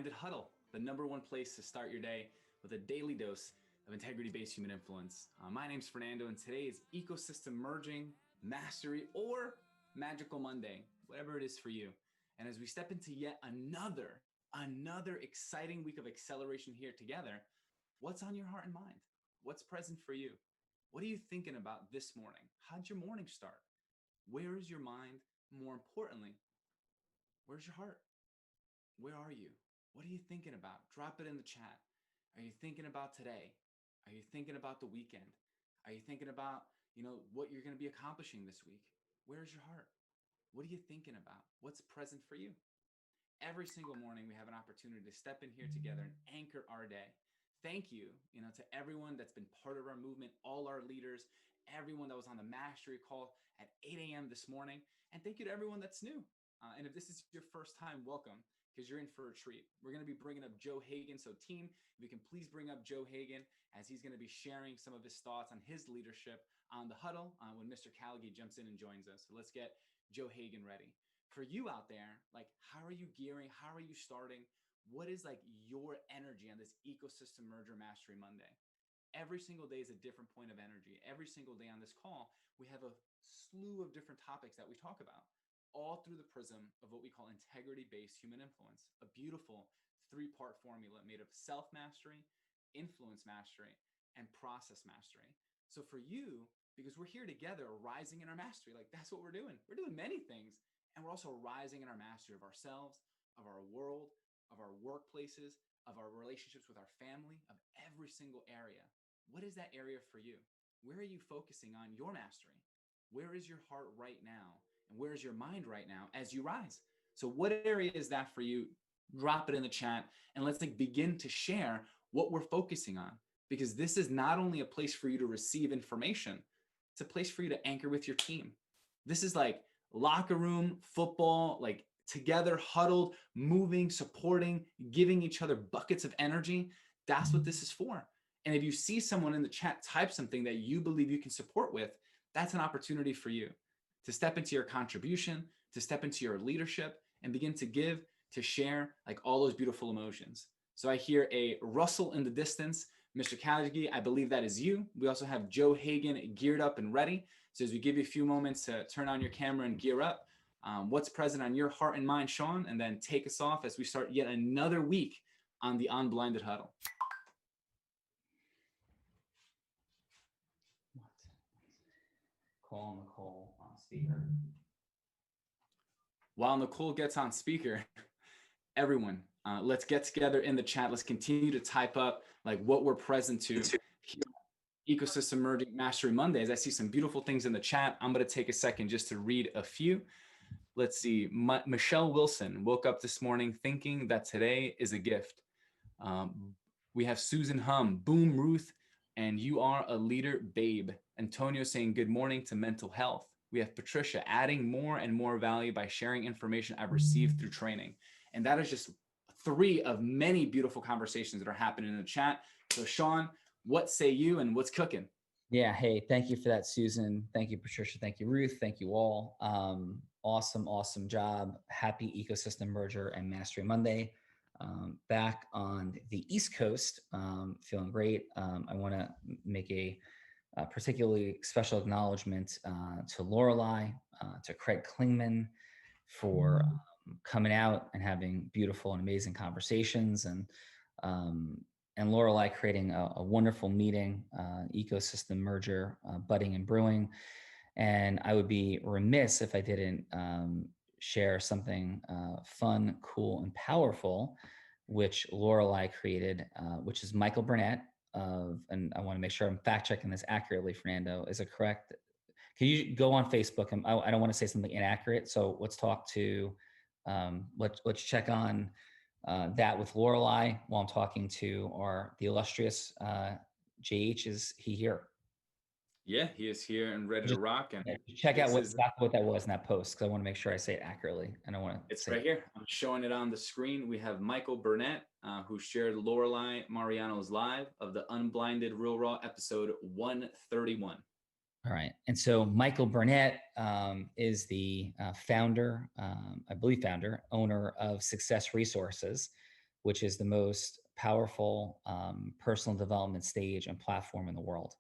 Unblinded Huddle, the #1 place to start your day with a daily dose of integrity-based human influence. My name's Fernando, and today is Ecosystem Merging, Mastery, or Magical Monday, whatever it is for you. And as we step into yet another exciting week of acceleration here together, what's on your heart and mind? What's present for you? What are you thinking about this morning? How'd your morning start? Where is your mind? More importantly, where's your heart? Where are you? What are you thinking about? Drop it in the chat. Are you thinking about today? Are you thinking about the weekend? Are you thinking about, what you're going to be accomplishing this week? Where's your heart? What are you thinking about? What's present for you? Every single morning, we have an opportunity to step in here together and anchor our day. Thank you, to everyone that's been part of our movement, all our leaders, everyone that was on the mastery call at 8 a.m. this morning. And thank you to everyone that's new. And if this is your first time, welcome, because you're in for a treat. We're going to be bringing up Joe Hogan. So team, if we can please bring up Joe Hogan, as he's going to be sharing some of his thoughts on his leadership on the Huddle when Mr. Callagy jumps in and joins us. So let's get Joe Hogan ready. For you out there, how are you gearing? How are you starting? What is your energy on this Ecosystem Merger Mastery Monday? Every single day is a different point of energy. Every single day on this call, we have a slew of different topics that we talk about, all through the prism of what we call integrity-based human influence, a beautiful 3-part formula made of self-mastery, influence mastery, and process mastery. So for you, because we're here together rising in our mastery, that's what we're doing. We're doing many things, and we're also rising in our mastery of ourselves, of our world, of our workplaces, of our relationships with our family, of every single area. What is that area for you? Where are you focusing on your mastery? Where is your heart right now? And where is your mind right now as you rise? So what area is that for you? Drop it in the chat, and let's begin to share what we're focusing on, because this is not only a place for you to receive information, it's a place for you to anchor with your team. This is locker room football, together, huddled, moving, supporting, giving each other buckets of energy. That's what this is for. And if you see someone in the chat type something that you believe you can support with, that's an opportunity for you to step into your contribution, to step into your leadership, and begin to give, to share, all those beautiful emotions. So I hear a rustle in the distance. Mr. Callagy, I believe that is you. We also have Joe Hogan geared up and ready. So as we give you a few moments to turn on your camera and gear up, what's present on your heart and mind, Sean, and then take us off as we start yet another week on the Unblinded Huddle. Call Nicole on speaker. While Nicole gets on speaker, everyone, let's get together in the chat. Let's continue to type up what we're present to here. Ecosystem Merging Mastery Mondays. I see some beautiful things in the chat. I'm going to take a second just to read a few. Let's see. Michelle Wilson woke up this morning thinking that today is a gift. We have Susan Hum, Boom Ruth, and you are a leader, babe. Antonio saying good morning to mental health. We have Patricia adding more and more value by sharing information I've received through training. And that is just 3 of many beautiful conversations that are happening in the chat. So Sean, what say you and what's cooking? Yeah. Hey, thank you for that, Susan. Thank you, Patricia. Thank you, Ruth. Thank you all. Awesome job. Happy Ecosystem Merger and Mastery Monday. Back on the East Coast, feeling great. I want to make a particularly special acknowledgement to Lorelei, to Craig Klingman for coming out and having beautiful and amazing conversations, and Lorelei creating a wonderful meeting, ecosystem merger, budding and brewing. And I would be remiss if I didn't share something fun, cool, and powerful, which Lorelei created, which is Michael Burnett and I want to make sure I'm fact checking this accurately, Fernando. Is it correct? Can you go on Facebook? I don't want to say something inaccurate. So let's talk to, let's check on that with Lorelei while I'm talking to the illustrious JH. Is he here? Yeah, he is here and ready to rock. And check out exactly what that was in that post, because I want to make sure I say it accurately. And I want to. It's right here. I'm showing it on the screen. We have Michael Burnett, who shared Lorelei Mariano's live of the Unblinded Real Raw episode 131. All right. And so Michael Burnett is the founder, owner of Success Resources, which is the most powerful personal development stage and platform in the world.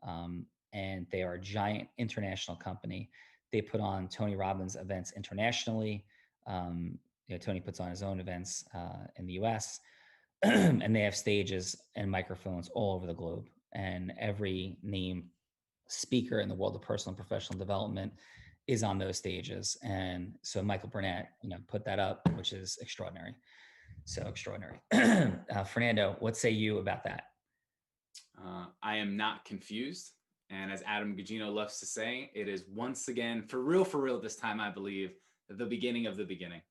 Um, and they are a giant international company. They put on Tony Robbins events internationally. Tony puts on his own events in the US, and they have stages and microphones all over the globe. And every name speaker in the world of personal and professional development is on those stages. And so Michael Burnett, put that up, which is extraordinary. So extraordinary. Fernando, what say you about that? I am not confused. And as Adam Gugino loves to say, it is once again, for real this time, I believe, the beginning of the beginning.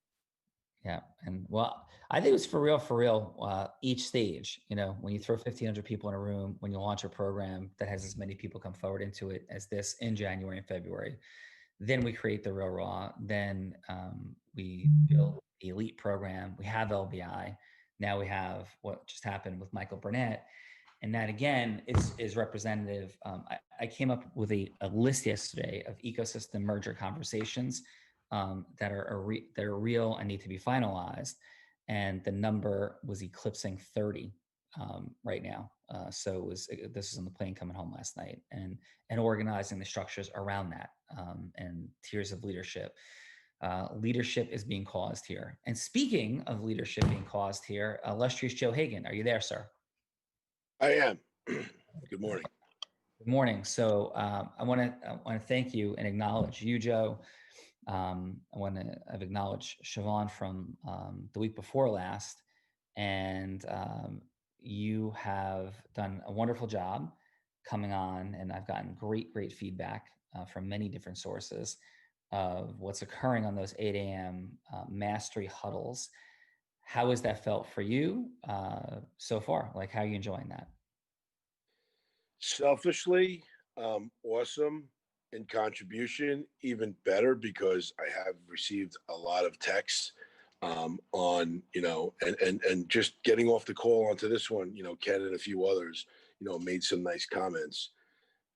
Yeah. And well, I think it's for real, each stage, when you throw 1,500 people in a room, when you launch a program that has as many people come forward into it as this in January and February, then we create the real raw. Then we build the elite program. We have LBI. Now we have what just happened with Michael Burnett. And that again is representative. I came up with a list yesterday of ecosystem merger conversations that are real and need to be finalized. And the number was eclipsing 30 right now. So this was on the plane coming home last night, and organizing the structures around that and tiers of leadership. Leadership is being caused here. And speaking of leadership being caused here, illustrious Joe Hogan, are you there, sir? I am. Good morning. Good morning. So I want to thank you and acknowledge you, Joe. I've acknowledged Siobhan from the week before last, and you have done a wonderful job coming on, and I've gotten great feedback from many different sources of what's occurring on those 8 a.m. Mastery huddles. How has that felt for you so far? Like, how are you enjoying that? Selfishly, awesome. In contribution, even better, because I have received a lot of texts on, and just getting off the call onto this one, Ken and a few others, made some nice comments.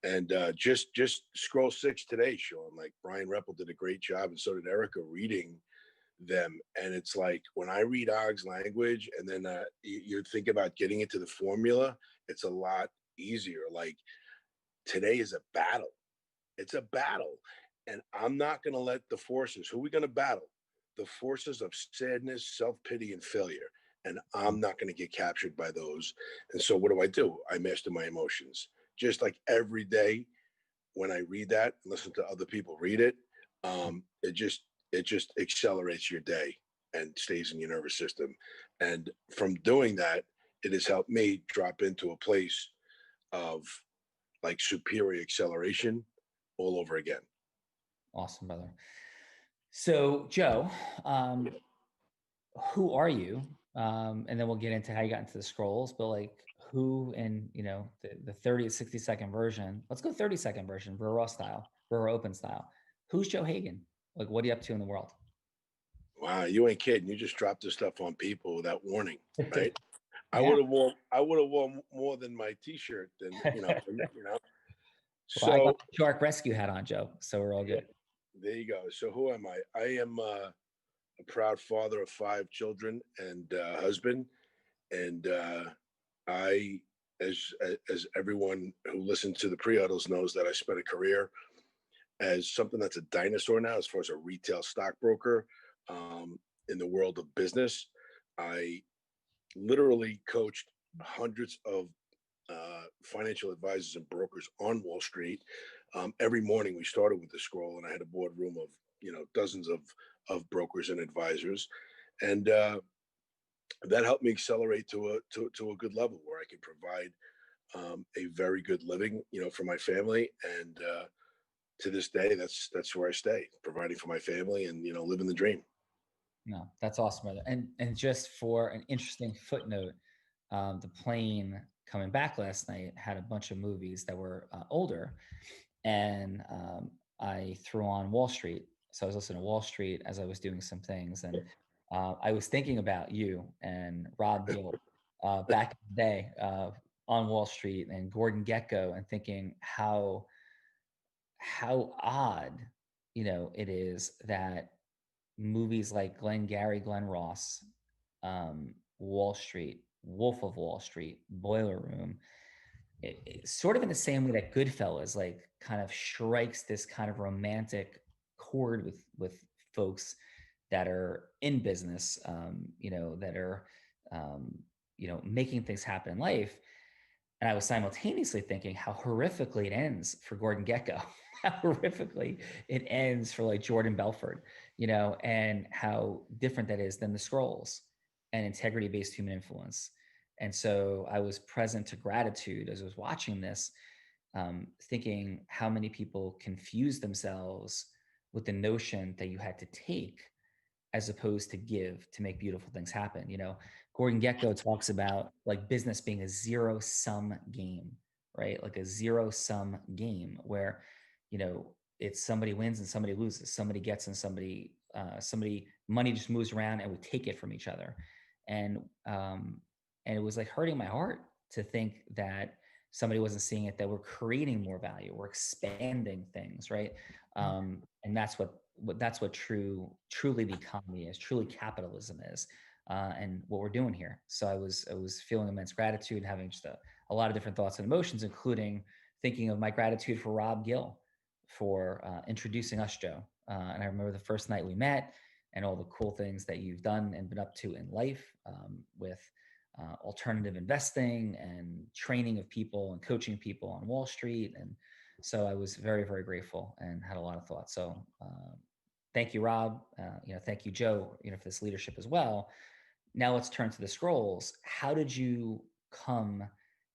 And just scroll 6 today, Sean, like Brian Reppel did a great job, and so did Erica, reading them. And it's like, when I read Og's language, and then you think about getting into the formula, it's a lot easier. Like, today is a battle. It's a battle. And I'm not going to let the forces, who are we going to battle? The forces of sadness, self-pity, and failure. And I'm not going to get captured by those. And so what do? I master my emotions. Just like every day when I read that and listen to other people read it, it just accelerates your day and stays in your nervous system. And from doing that, it has helped me drop into a place of like superior acceleration all over again. Awesome, brother. So, Joe, who are you? And then we'll get into how you got into the scrolls, but like, who in, the 30 to 60 second version, let's go 30-second version, Brewer style, Brewer open style. Who's Joe Hagan? Like, what are you up to in the world? Wow, you ain't kidding. You just dropped this stuff on people without warning, right? Yeah. I would have worn more than my t-shirt than, So well, I got the Shark Rescue hat on, Joe. So we're all good. There you go. So who am I? I am a proud father of 5 children and husband. And I, as everyone who listens to the pre-huddles knows, that I spent a career as something that's a dinosaur now, as far as a retail stockbroker in the world of business. I literally coached hundreds of financial advisors and brokers on Wall Street. Every morning we started with the scroll, and I had a boardroom of dozens of brokers and advisors, and that helped me accelerate to a good level where I could provide a very good living, for my family. And to this day, that's where I stay, providing for my family and living the dream. No, that's awesome, brother. And just for an interesting footnote, the plane coming back last night had a bunch of movies that were older, and I threw on Wall Street. So I was listening to Wall Street as I was doing some things, and I was thinking about you and Rob Gill back in the day on Wall Street, and Gordon Gekko, and thinking how odd, it is that movies like Glenn Ross Wall Street, Wolf of Wall Street, Boiler Room, sort of in the same way that Goodfellas like kind of strikes this kind of romantic chord with folks that are in business, that are making things happen in life. And I was simultaneously thinking how horrifically it ends for Gordon Gekko, how horrifically it ends for like Jordan Belfort, and how different that is than the scrolls and integrity-based human influence. And so I was present to gratitude as I was watching this, thinking how many people confuse themselves with the notion that you had to take as opposed to give to make beautiful things happen. Gordon Gekko talks about like business being a zero-sum game, right? Like a zero-sum game where, it's somebody wins and somebody loses, somebody gets and somebody money just moves around and we take it from each other. And it was like hurting my heart to think that somebody wasn't seeing it, that we're creating more value, we're expanding things, right? And that's what truly the economy is, truly capitalism is, and what we're doing here. So I was feeling immense gratitude, having just a lot of different thoughts and emotions, including thinking of my gratitude for Rob Gill for introducing us, Joe. And I remember the first night we met and all the cool things that you've done and been up to in life, with alternative investing and training of people and coaching people on Wall Street. And so I was very, very grateful and had a lot of thoughts. So thank you, Rob. Thank you, Joe, for this leadership as well. Now let's turn to the scrolls. How did you come?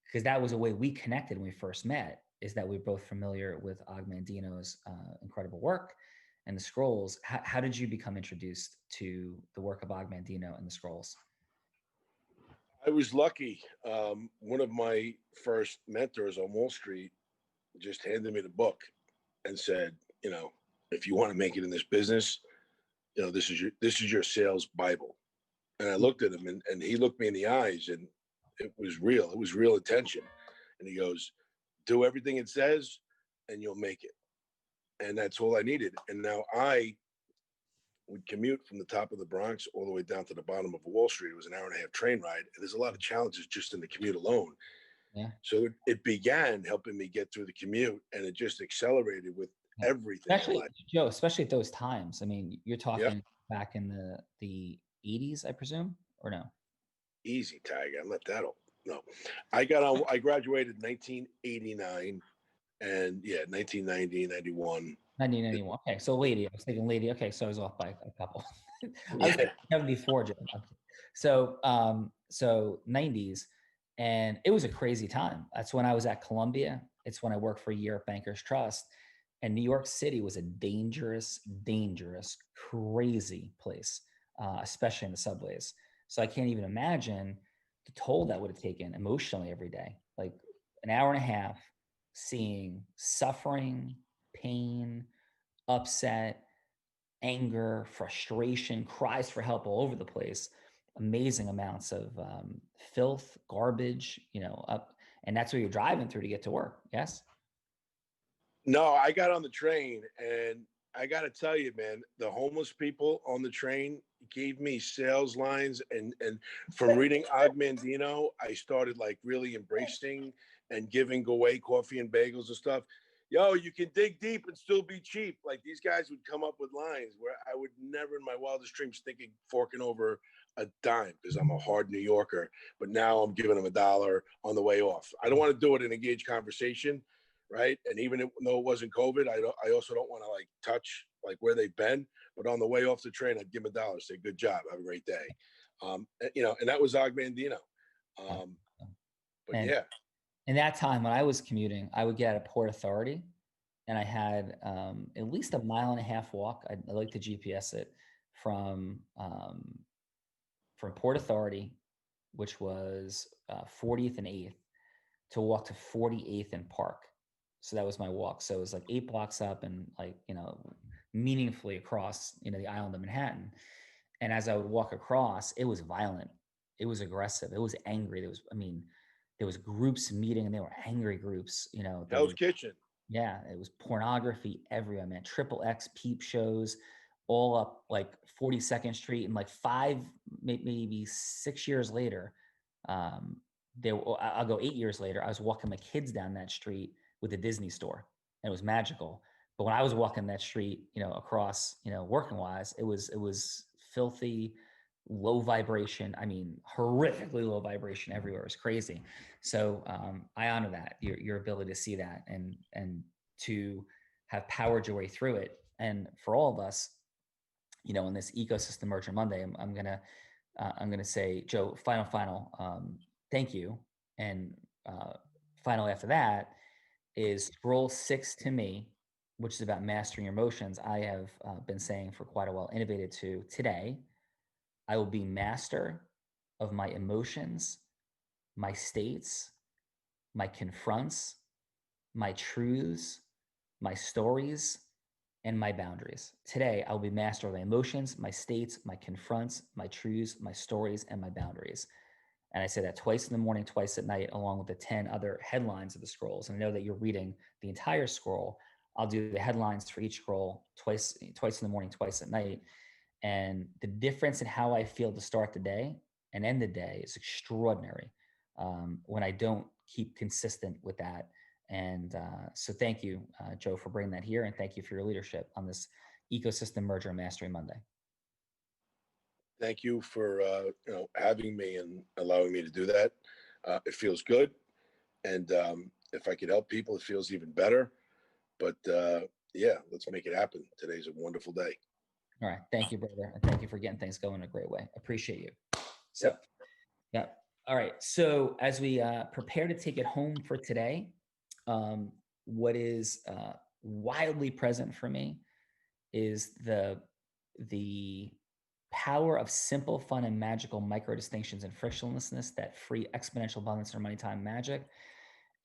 Because that was a way we connected when we first met, is that we're both familiar with Bogmandino's incredible work and the scrolls. How did you become introduced to the work of Bogmandino and the scrolls? I was lucky. One of my first mentors on Wall Street just handed me the book and said, if you want to make it in this business, this is your sales Bible. And I looked at him and he looked me in the eyes, and it was real. It was real attention. And he goes, do everything it says and you'll make it. And that's all I needed. And now I would commute from the top of the Bronx all the way down to the bottom of Wall Street. It was an hour and a half train ride. And there's a lot of challenges just in the commute alone. Yeah. So it began helping me get through the commute, and it just accelerated with everything. Especially, Joe, especially at those times. I mean, you're talking back in the 80s, I presume, or no? Easy, Tag. I'm not that old. No. I graduated in 1989, and 1990, 91. 1991. Okay, so lady. I was thinking lady. Okay, so I was off by a couple. I was 74, Joe. So 90s, and it was a crazy time. That's when I was at Columbia. It's when I worked for a year at Bankers Trust. And New York City was a dangerous, crazy place, especially in the subways. So I can't even imagine the toll that would have taken emotionally every day. Like an hour and a half, seeing suffering, pain, upset, anger, frustration, cries for help all over the place, amazing amounts of filth, garbage, and that's what you're driving through to get to work. Yes? No, I got on the train, and I got to tell you, man, the homeless people on the train gave me sales lines, and from reading Bogmandino, I started like really embracing and giving away coffee and bagels and stuff. Yo, you can dig deep and still be cheap. Like these guys would come up with lines where I would never in my wildest dreams thinking forking over a dime, because I'm a hard New Yorker, but now I'm giving them $1 on the way off. I don't want to do it in engaged conversation. Right. And even though it wasn't COVID, I also don't want to like touch like where they've been. But on the way off the train, I'd give them $1, say, good job, have a great day. And that was Bogmandino. But yeah. In that time when I was commuting, I would get at Port Authority, and I had at least a 1.5 mile walk. I like to GPS it from Port Authority, which was 40th and 8th, to walk to 48th and Park. So that was my walk. So it was like 8 blocks up and like, meaningfully across, the island of Manhattan. And as I would walk across, it was violent. It was aggressive. It was angry. There was groups meeting, and they were angry groups, Hell's Kitchen. Yeah. It was pornography everywhere, man. XXX peep shows, all up like 42nd Street, and like maybe 6 years later, I'll go 8 years later, I was walking my kids down that street with the Disney store, and it was magical. But when I was walking that street, across, working wise, it was filthy, low vibration. I mean, horrifically low vibration everywhere. It was crazy. So I honor that, your ability to see that, and to have powered your way through it. And for all of us, in this ecosystem merger Monday, I'm gonna say, Joe, final, thank you. And final after that is scroll 6 to me, which is about mastering your emotions. I have been saying for quite a while, innovated to today, I will be master of my emotions, my states, my confronts, my truths, my stories, and my boundaries. Today, I will be master of my emotions, my states, my confronts, my truths, my stories, and my boundaries. And I say that twice in the morning, twice at night, along with the 10 other headlines of the scrolls. And I know that you're reading the entire scroll. I'll do the headlines for each scroll twice in the morning, twice at night. And the difference in how I feel to start the day and end the day is extraordinary when I don't keep consistent with that. And so thank you, Joe, for bringing that here. And thank you for your leadership on this ecosystem merger mastery Monday. Thank you for having me and allowing me to do that. It feels good, and if I could help people, it feels even better. But yeah, let's make it happen. Today's a wonderful day. All right, thank you, brother, and thank you for getting things going in a great way. Appreciate you. So, yeah. All right. So as we prepare to take it home for today, what is wildly present for me is the power of simple, fun, and magical micro distinctions and frictionlessness that free exponential abundance or money, time, magic,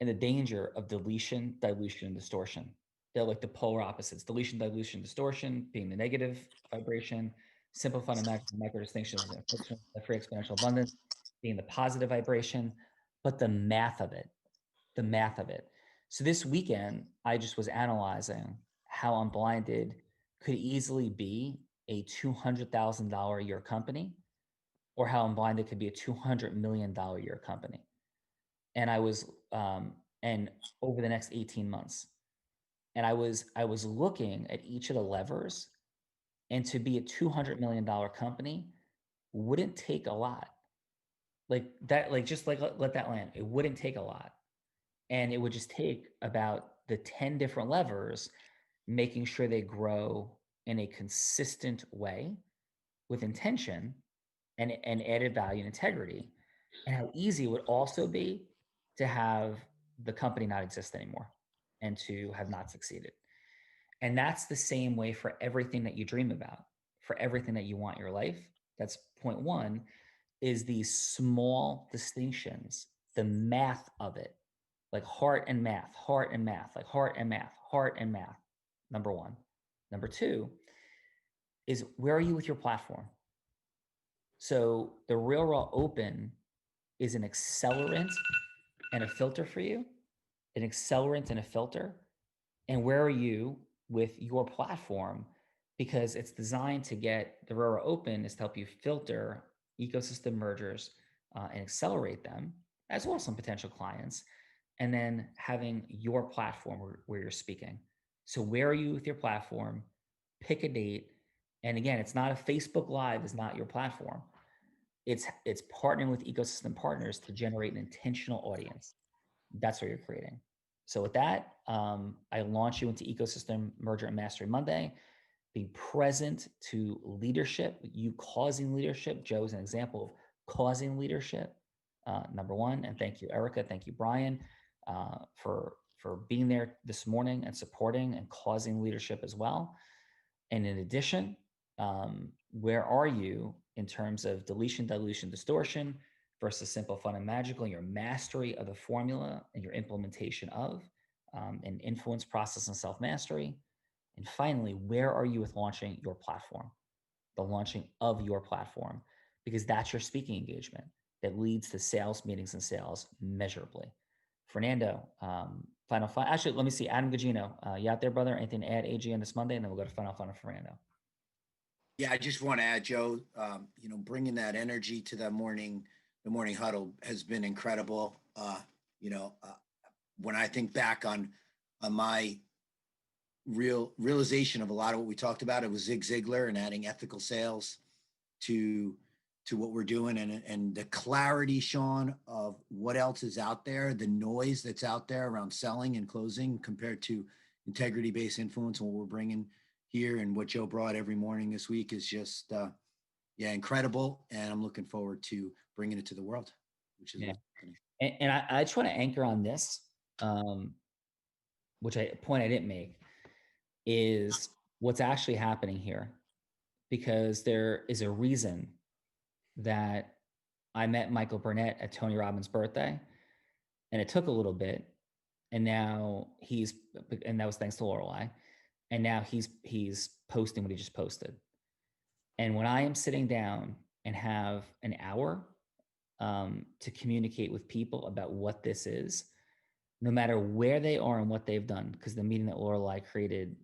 and the danger of deletion, dilution, and distortion. They're like the polar opposites: deletion, dilution, distortion being the negative vibration, simple, fun, and magical micro distinctions and friction, the free exponential abundance being the positive vibration. But the math of it. So this weekend, I just was analyzing how Unblinded could easily be a $200,000 a year company, or how Unblinded could be a $200 million a year company. And I was, and over the next 18 months, and I was looking at each of the levers, and to be a $200 million company wouldn't take a lot. Like that, just let that land. It wouldn't take a lot. And it would just take about the 10 different levers, making sure they grow in a consistent way with intention and added value and integrity, and how easy it would also be to have the company not exist anymore and to have not succeeded. And that's the same way for everything that you dream about, for everything that you want in your life. That's point one, is these small distinctions, the math of it, like heart and math, like heart and math, number one. Number two is, where are you with your platform? So the Real Raw Open is an accelerant and a filter for you, an accelerant and a filter. And where are you with your platform? Because it's designed to get, the Real Raw Open is to help you filter ecosystem mergers and accelerate them, as well as some potential clients, and then having your platform where you're speaking. So where are you with your platform? Pick a date. And again, it's not a Facebook Live is not your platform. It's partnering with ecosystem partners to generate an intentional audience. That's what you're creating. So with that, I launch you into ecosystem merger and mastery Monday. Being present to leadership, you causing leadership. Joe is an example of causing leadership, number one. And thank you, Erica. Thank you, Brian, for being there this morning and supporting and causing leadership as well. And in addition, where are you in terms of deletion, dilution, distortion versus simple, fun, and magical, and your mastery of the formula and your implementation of, and influence, process, and self-mastery? And finally, where are you with launching your platform, the launching of your platform? Because that's your speaking engagement that leads to sales meetings and sales measurably. Fernando, final. Actually, let me see. Adam Gugino, you out there, brother? Anything to add, AG, on this Monday? And then we'll go to final Fernando. Yeah, I just want to add, Joe, bringing that energy to the morning huddle has been incredible. When I think back on my realization of a lot of what we talked about, it was Zig Ziglar and adding ethical sales to what we're doing, and the clarity, Sean, of what else is out there, the noise that's out there around selling and closing compared to integrity-based influence and what we're bringing here, and what Joe brought every morning this week is just incredible, and I'm looking forward to bringing it to the world, which is and I just want to anchor on this, which I didn't make, is what's actually happening here, because there is a reason that I met Michael Burnett at Tony Robbins' birthday, and it took a little bit, and now and that was thanks to Lorelei, and now he's posting what he just posted. And when I am sitting down and have an hour to communicate with people about what this is, no matter where they are and what they've done, because the meeting that Lorelei created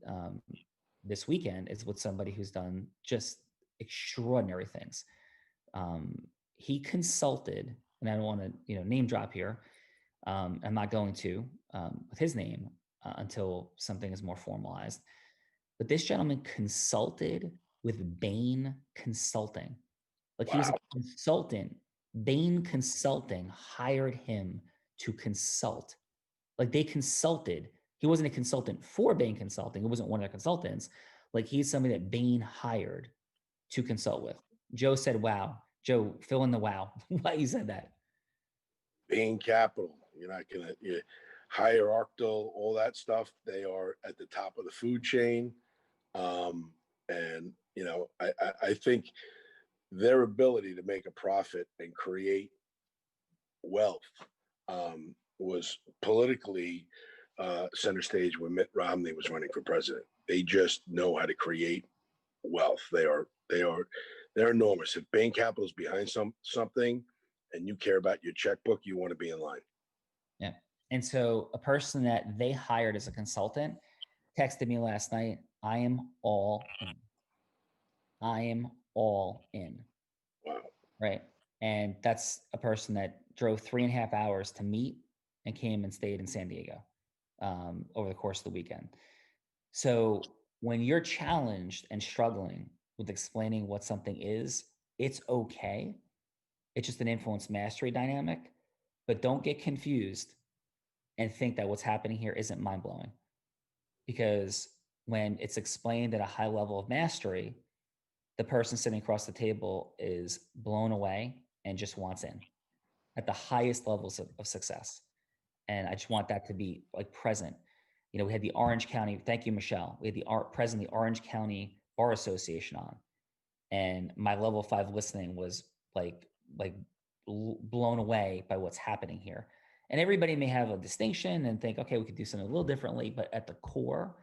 this weekend is with somebody who's done just extraordinary things. He consulted, and I don't want to name drop here. I'm not going to with his name until something is more formalized. But this gentleman consulted with Bain Consulting. Like, he was a consultant. Bain Consulting hired him to consult. Like, they consulted. He wasn't a consultant for Bain Consulting. It wasn't one of their consultants. Like, he's somebody that Bain hired to consult with. Joe said, wow. Joe, fill in the wow. Why you said that? Bain Capital, you're not going to hierarchical, all that stuff. They are at the top of the food chain. And, I think their ability to make a profit and create wealth was politically center stage when Mitt Romney was running for president. They just know how to create wealth. They're enormous. If Bain Capital is behind something and you care about your checkbook, you want to be in line. Yeah. And so a person that they hired as a consultant texted me last night, I am all in. I am all in. Wow. Right. And that's a person that drove 3.5 hours to meet and came and stayed in San Diego over the course of the weekend. So when you're challenged and struggling with explaining what something is, it's okay. It's just an influence mastery dynamic, but don't get confused and think that what's happening here isn't mind-blowing. Because when it's explained at a high level of mastery, the person sitting across the table is blown away and just wants in at the highest levels of success. And I just want that to be like present. We had the Orange County, thank you, Michelle. We had the president of the Orange County Bar Association on, and my level 5 listening was like blown away by what's happening here. And everybody may have a distinction and think, okay, we could do something a little differently, but at the core,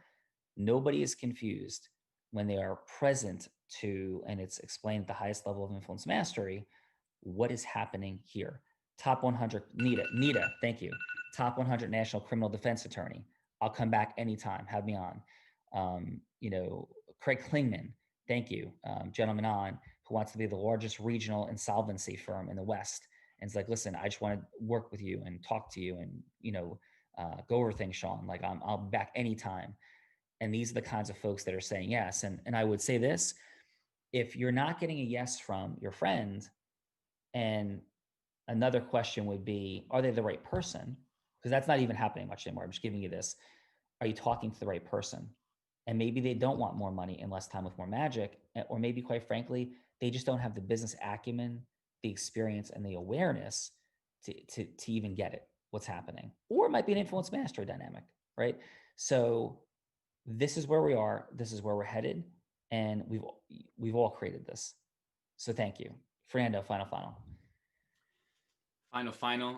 nobody is confused when they are present to, and it's explained at the highest level of influence mastery, what is happening here. Top 100, Nita, thank you. Top 100 national criminal defense attorney. I'll come back anytime, have me on. Craig Klingman, thank you, gentleman on, who wants to be the largest regional insolvency firm in the West. And it's like, listen, I just want to work with you and talk to you and, go over things, Sean. Like, I'll be back anytime. And these are the kinds of folks that are saying yes. And I would say this, if you're not getting a yes from your friend, and another question would be, are they the right person? Because that's not even happening much anymore. I'm just giving you this. Are you talking to the right person? And maybe they don't want more money and less time with more magic. Or maybe, quite frankly, they just don't have the business acumen, the experience, and the awareness to even get it, what's happening. Or it might be an influence mastery dynamic, right? So this is where we are. This is where we're headed. And we've all created this. So thank you. Fernando, final. Final.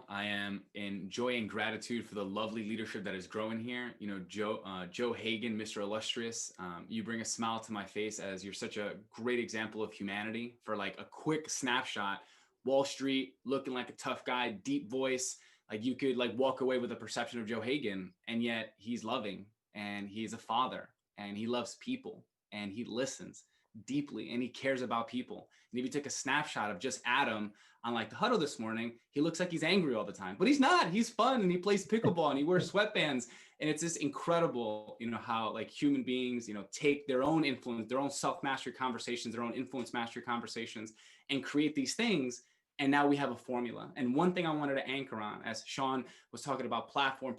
I am in joy and gratitude for the lovely leadership that is growing here. Joe Hogan, Mr. Illustrious, you bring a smile to my face as you're such a great example of humanity. For like a quick snapshot, Wall Street looking like a tough guy, deep voice, like you could like walk away with a perception of Joe Hogan, and yet he's loving and he's a father and he loves people and he listens. deeply and he cares about people. And if you took a snapshot of just Adam on like the Huddle this morning, he looks like he's angry all the time, but he's not. He's fun and he plays pickleball and he wears sweatbands. And it's just incredible, you know, how like human beings, you know, take their own influence, their own self-mastery conversations, their own influence mastery conversations, and create these things. And now we have a formula. And one thing I wanted to anchor on, as Sean was talking about platform,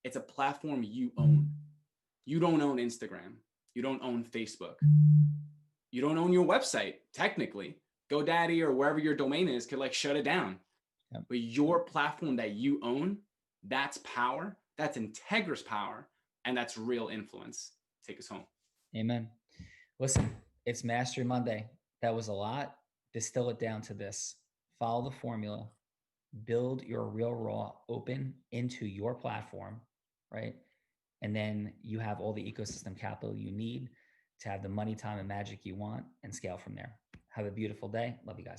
it's a platform you own. You don't own Instagram. You don't own Facebook. You don't own your website, technically. GoDaddy or wherever your domain is could like shut it down. Yep. But your platform that you own, that's power. That's Integra's power. And that's real influence. Take us home. Amen. Listen, it's Mastery Monday. That was a lot. Distill it down to this. Follow the formula. Build your real raw open into your platform, right? And then you have all the ecosystem capital you need to have the money, time, and magic you want and scale from there. Have a beautiful day. Love you guys.